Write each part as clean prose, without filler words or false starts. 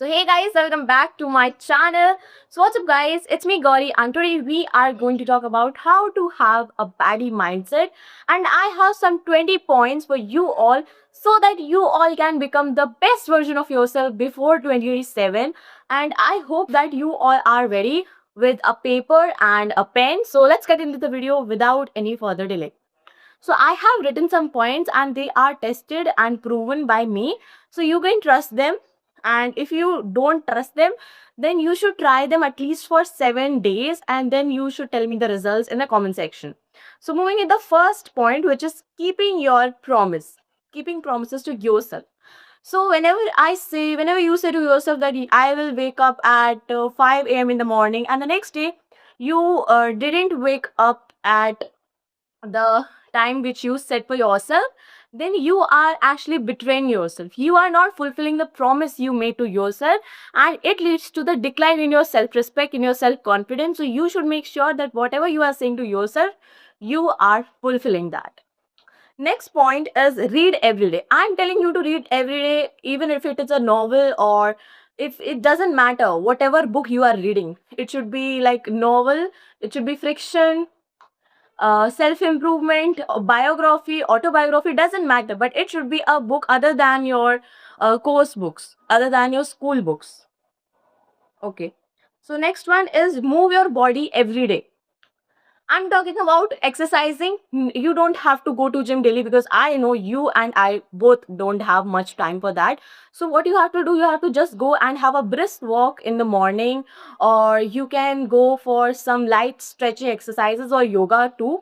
So hey guys, welcome back to my channel. So what's up guys, it's me Gauri and today we are going to talk about how to have a baddie mindset, and I have some 20 points for you all so that you all can become the best version of yourself before 2027. And I hope that you all are ready with a paper and a pen. So let's get into the video without any further delay. So I have written some points and they are tested and proven by me. So you can trust them. And if you don't trust them, then you should try them at least for 7 days and then you should tell me the results in the comment section. So moving in the first point, which is keeping your promise, keeping promises to yourself. So whenever you say to yourself that I will wake up at 5 a.m. in the morning, and the next day you didn't wake up at the time which you set for yourself, then you are actually betraying yourself. You are not fulfilling the promise you made to yourself, and it leads to the decline in your self respect, in your self confidence. So you should make sure that whatever you are saying to yourself, you are fulfilling that. Next point is read every day. I'm telling you to read every day, even if it is a novel, or if it doesn't matter, whatever book you are reading. It should be like novel, it should be fiction, self improvement, biography, autobiography, doesn't matter, but it should be a book other than your course books, other than your school books. Okay. So, next one is move your body every day. I'm talking about exercising. You don't have to go to gym daily because I know you and I both don't have much time for that. So what you have to do, you have to just go and have a brisk walk in the morning, or you can go for some light stretching exercises or yoga too.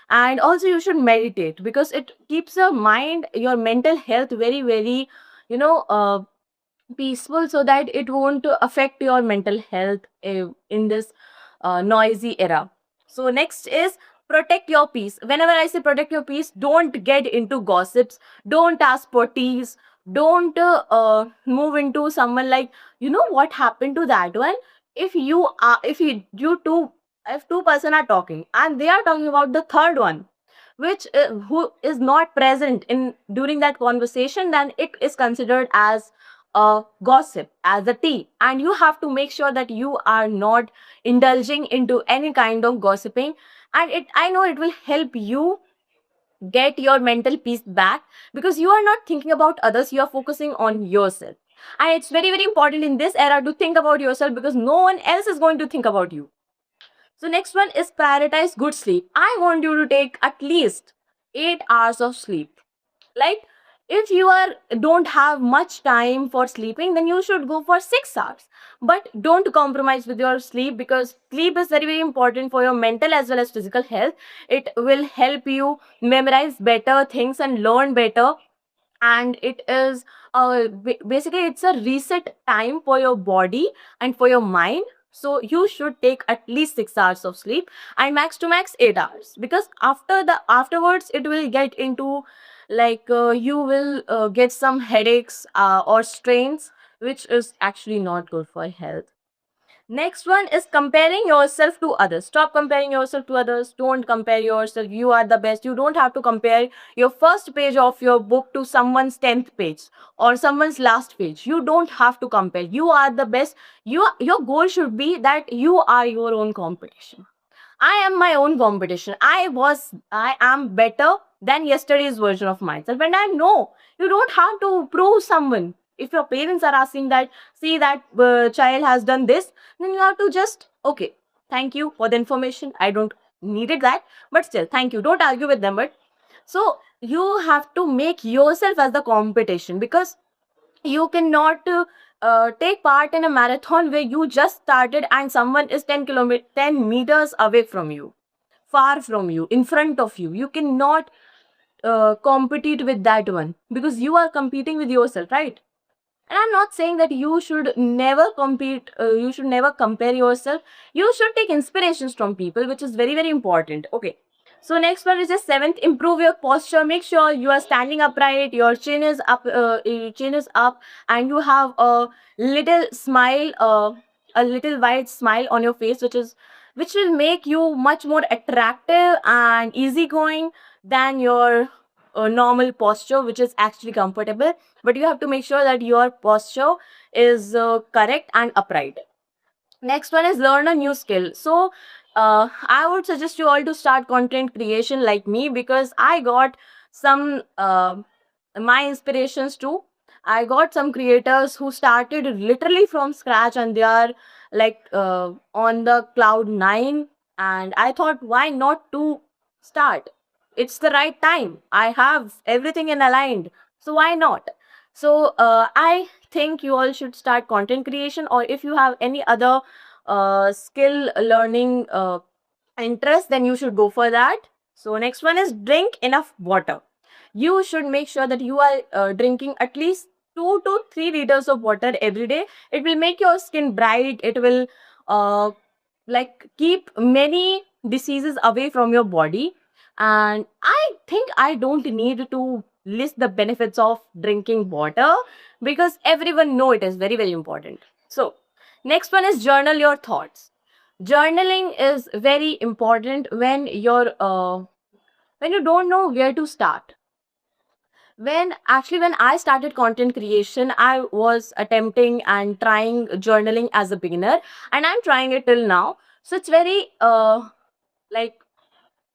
And also you should meditate because it keeps your mind, your mental health very, you know, peaceful, so that it won't affect your mental health in this noisy era. So next is protect your peace. Whenever I say protect your peace, don't get into gossips, don't ask for teas, don't move into someone like, you know what happened to that one. If you are, if you two, if two-person are talking and they are talking about the third one, which who is not present in during that conversation, then it is considered as a gossip, as a tea, and you have to make sure that you are not indulging into any kind of gossiping. And it, I know it will help you get your mental peace back, because you are not thinking about others, you are focusing on yourself. And it's very important in this era to think about yourself, because no one else is going to think about you. So next one is prioritize good sleep. I want you to take at least 8 hours of sleep. Like, if you are don't have much time for sleeping, then you should go for 6 hours. But don't compromise with your sleep, because sleep is very important for your mental as well as physical health. It will help you memorize better things and learn better. And it is basically it's a reset time for your body and for your mind. So you should take at least 6 hours of sleep, and max to max 8 hours, because afterwards it will get into like you will get some headaches or strains, which is actually not good for health. Next one is comparing yourself to others. Stop comparing yourself to others. Don't compare yourself. You are the best. You don't have to compare your first page of your book to someone's 10th page or someone's last page. You don't have to compare. You are the best. Your goal should be that you are your own competition. I am my own competition. I am better than yesterday's version of myself. And I know you don't have to prove someone. If your parents are asking that, see that child has done this, then you have to just, okay, thank you for the information. I don't needed that, but still, thank you. Don't argue with them. But so you have to make yourself as the competition, because you cannot take part in a marathon where you just started and someone is 10 meters away from you, far from you, in front of you. You cannot compete with that one, because you are competing with yourself, right? And I'm not saying that you should never compete, you should never compare yourself. You should take inspirations from people, which is very important. Okay. So next one is the seventh, improve your posture. Make sure you are standing upright, your chin is up, and you have a little smile, a little wide smile on your face, which will make you much more attractive and easygoing than your normal posture, which is actually comfortable. But you have to make sure that your posture is correct and upright. Next one is learn a new skill. So I would suggest you all to start content creation like me, because I got some my inspirations too. I got some creators who started literally from scratch, and they are like on the cloud 9. And I thought, why not to start? It's the right time. I have everything in aligned. So why not? So I think you all should start content creation, or if you have any other skill learning interest, then you should go for that. So next one is drink enough water. You should make sure that you are drinking at least 2 to 3 liters of water every day. It will make your skin bright. It will uh, like keep many diseases away from your body. And I think I don't need to list the benefits of drinking water, because everyone know it is very very important. So next one is journal your thoughts. Journaling is very important when you don't know where to start. When I started content creation, I was attempting and trying journaling as a beginner, and I'm trying it till now. So it's very like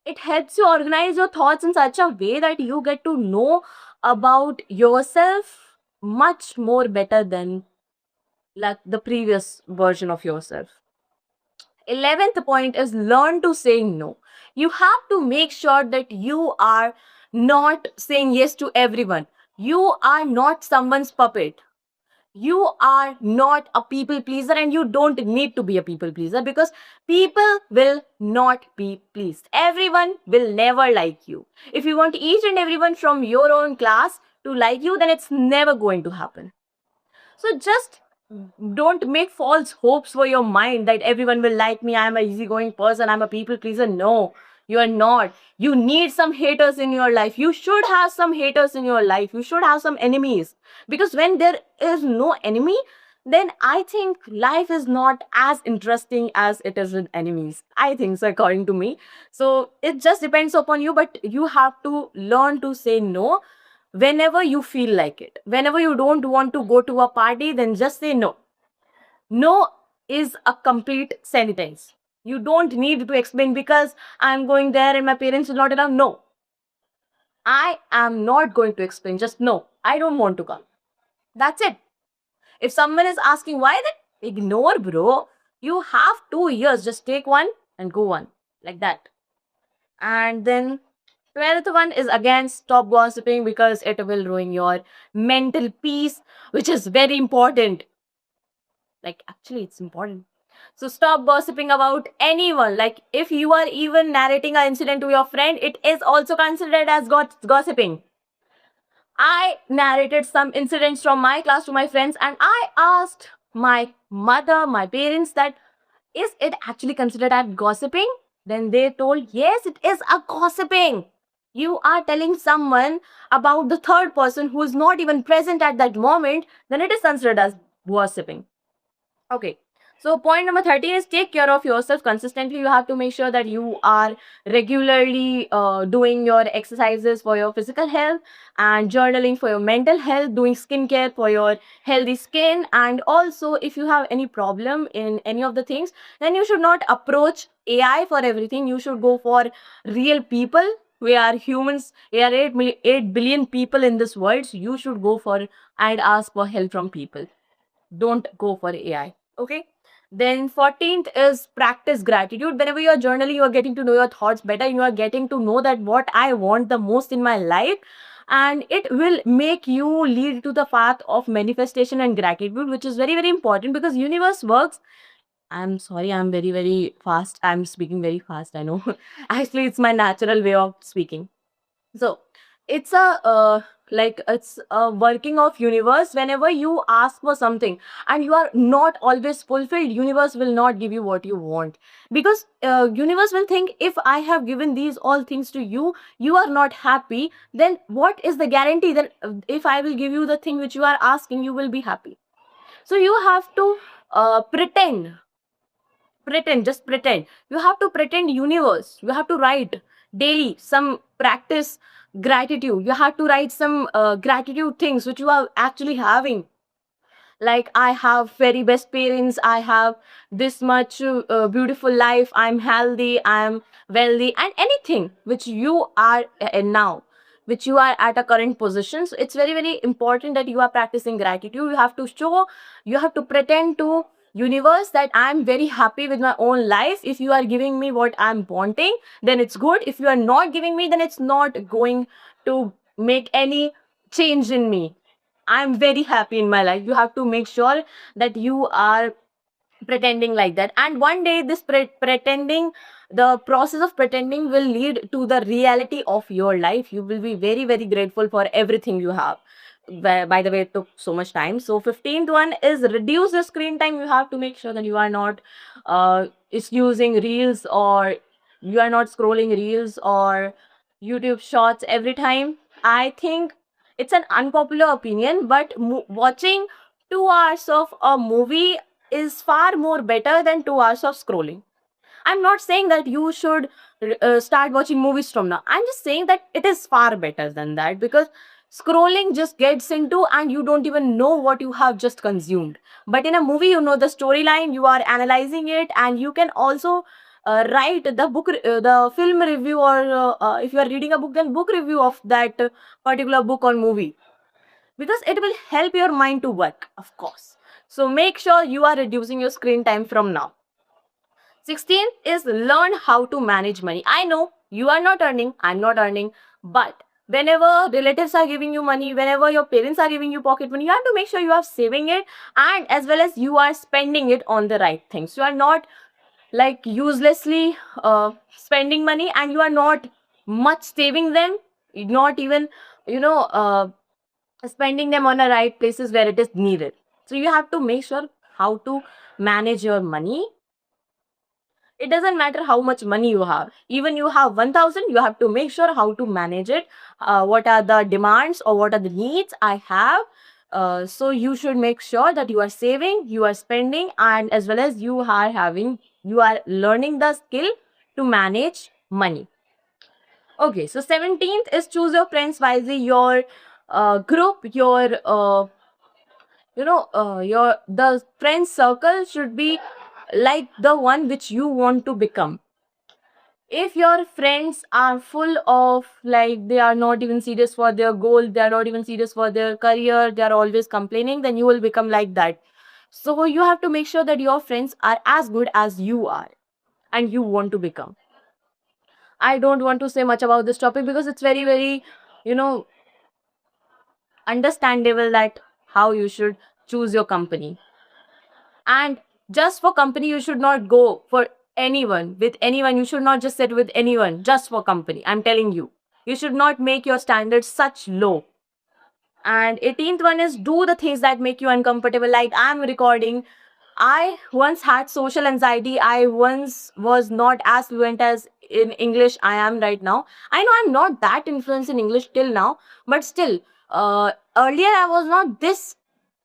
it helps you organize your thoughts in such a way that you get to know about yourself much more better than like the previous version of yourself. 11th point is learn to say no. You have to make sure that you are not saying yes to everyone. You are not someone's puppet. You are not a people pleaser, and you don't need to be a people pleaser, because people will not be pleased. Everyone will never like you. If you want each and everyone from your own class to like you, then it's never going to happen. So just don't make false hopes for your mind that everyone will like me. I'm an easygoing person. I'm a people pleaser. No, you are not. You need some haters in your life. You should have some haters in your life. You should have some enemies. Because when there is no enemy, then I think life is not as interesting as it is with enemies. I think so, according to me. So it just depends upon you, but you have to learn to say no whenever you feel like it. Whenever you don't want to go to a party, then just say no. No is a complete sentence. You don't need to explain because I'm going there and my parents will not allow. No, I am not going to explain. Just no, I don't want to come. That's it. If someone is asking why, then ignore, bro. You have 2 years. Just take one and go on. Like that. And then 12th one is again stop gossiping, because it will ruin your mental peace, which is very important. Like, actually, it's important. So stop gossiping about anyone. Like, if you are even narrating an incident to your friend, it is also considered as gossiping. I narrated some incidents from my class to my friends, and I asked my mother, my parents, that is it actually considered as gossiping? Then they told, yes, it is a gossiping. You are telling someone about the third person who is not even present at that moment, then it is considered as gossiping. Okay. So point number 13 is take care of yourself consistently. You have to make sure that you are regularly doing your exercises for your physical health, and journaling for your mental health, doing skincare for your healthy skin. And also, if you have any problem in any of the things, then you should not approach AI for everything. You should go for real people. We are humans. We are 8 billion people in this world. So you should go for and ask for help from people. Don't go for AI. Okay. Then 14th is practice gratitude. Whenever you are journaling, you are getting to know your thoughts better. You are getting to know that what I want the most in my life, and it will make you lead to the path of manifestation and gratitude, which is very very important, because universe works. I'm sorry, I'm very very fast. I'm speaking very fast, I know. Actually, it's my natural way of speaking. So it's a it's a working of universe. Whenever you ask for something and you are not always fulfilled, universe will not give you what you want, because universe will think, if I have given these all things to you, you are not happy, then what is the guarantee that if I will give you the thing which you are asking, you will be happy? So you have to pretend, just pretend. You have to pretend universe. You have to write daily some practice gratitude. You have to write some gratitude things which you are actually having. like I have very best parents, I have this much beautiful life, I'm healthy, I'm wealthy, and anything which you are now, which you are at a current position. So it's very very important that you are practicing gratitude. You have to show, you have to pretend to universe that I'm very happy with my own life. If you are giving me what I'm wanting, then it's good. If you are not giving me, then it's not going to make any change in me. I'm very happy in my life. You have to make sure that you are pretending like that. And one day, this pretending, the process of pretending will lead to the reality of your life. You will be very, very grateful for everything you have. By the way, it took so much time. So, 15th one is reduce the screen time. You have to make sure that you are not is using reels, or you are not scrolling reels or YouTube shorts every time. I think it's an unpopular opinion, but watching 2 hours of a movie is far more better than 2 hours of scrolling. I'm not saying that you should start watching movies from now. I'm just saying that it is far better than that, because scrolling just gets into and you don't even know what you have just consumed. But in a movie, you know the storyline, you are analyzing it, and you can also write the the film review, or if you are reading a book, then book review of that particular book or movie, because it will help your mind to work, of course. So make sure you are reducing your screen time from now. 16th is learn how to manage money. I know you are not earning, I'm not earning, but whenever relatives are giving you money, whenever your parents are giving you pocket money, you have to make sure you are saving it, and as well as you are spending it on the right things. You are not like uselessly spending money, and you are not much saving them, not even, you know, spending them on the right places where it is needed. So you have to make sure how to manage your money. It doesn't matter how much money you have. Even you have 1000, you have to make sure how to manage it. What are the demands or what are the needs I have? So you should make sure that you are saving, you are spending, and as well as you are learning the skill to manage money. Okay, so 17th is choose your friends wisely. Your group, your the friend circle should be like the one which you want to become. If your friends are full of, like, they are not even serious for their goal, they are not even serious for their career, they are always complaining, then you will become like that. So you have to make sure that your friends are as good as you are and you want to become. I don't want to say much about this topic because it's very very, you know, understandable that how you should choose your company. And just for company, you should not go for anyone, with anyone. You should not just sit with anyone just for company. I'm telling you, you should not make your standards such low. And 18th one is do the things that make you uncomfortable. Like I'm recording, I once had social anxiety. I once was not as fluent as in English I am right now. I know I'm not that influenced in English till now, but still, earlier I was not this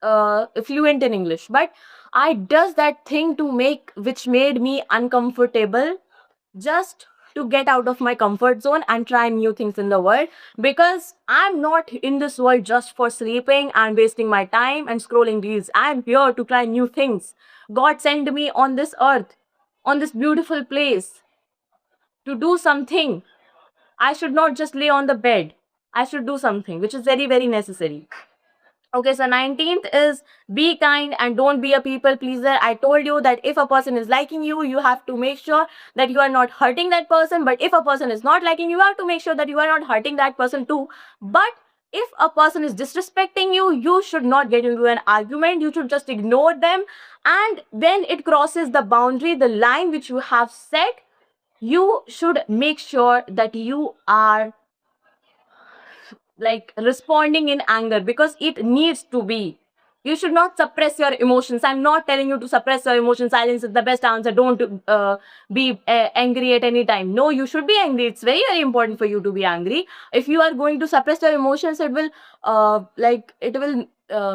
fluent in English. But I does that thing to make which made me uncomfortable, just to get out of my comfort zone and try new things in the world, because I'm not in this world just for sleeping and wasting my time and scrolling reels. I'm here to try new things. God sent me on this earth, on this beautiful place, to do something. I should not just lay on the bed. I should do something which is very, very necessary. Okay, so 19th is be kind and don't be a people pleaser. I told you that if a person is liking you, you have to make sure that you are not hurting that person. But if a person is not liking you, you have to make sure that you are not hurting that person too. But if a person is disrespecting you, you should not get into an argument. You should just ignore them. And when it crosses the boundary, the line which you have set, you should make sure that you are like responding in anger, because it needs to be. You should not suppress your emotions. I'm not telling you to suppress your emotions. Silence is the best answer. Don't be angry at any time. No, you should be angry. It's very very important for you to be angry. If you are going to suppress your emotions, it will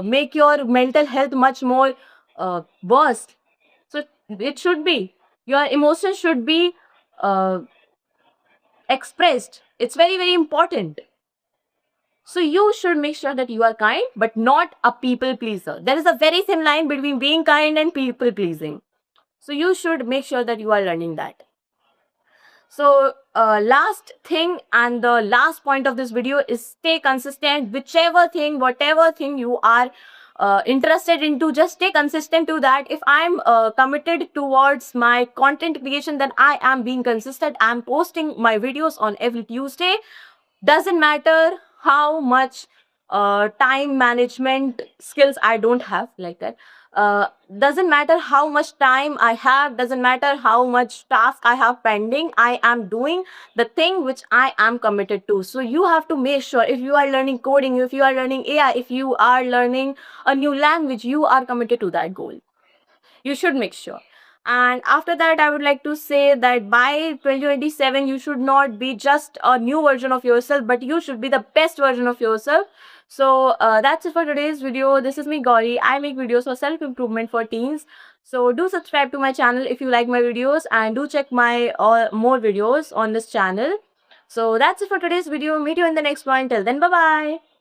make your mental health much more worse. So it should be, your emotions should be uh, expressed. It's very very important. So you should make sure that you are kind, but not a people pleaser. There is a very thin line between being kind and people pleasing. So you should make sure that you are learning that. So last thing and the last point of this video is stay consistent. Whichever thing, whatever thing you are interested into, just stay consistent to that. If I'm committed towards my content creation, then I am being consistent. I'm posting my videos on every Tuesday. Doesn't matter how much time management skills I don't have, like that. Doesn't matter how much time I have, doesn't matter how much task I have pending, I am doing the thing which I am committed to. So you have to make sure, if you are learning coding, if you are learning AI, if you are learning a new language, you are committed to that goal. You should make sure. And after that, I would like to say that by 2027 you should not be just a new version of yourself, but you should be the best version of yourself. So that's it for today's video. This is me, Gauri. I make videos for self improvement for teens. So do subscribe to my channel if you like my videos, and do check my more videos on this channel. So that's it for today's video. Meet you in the next one. Till then, bye bye.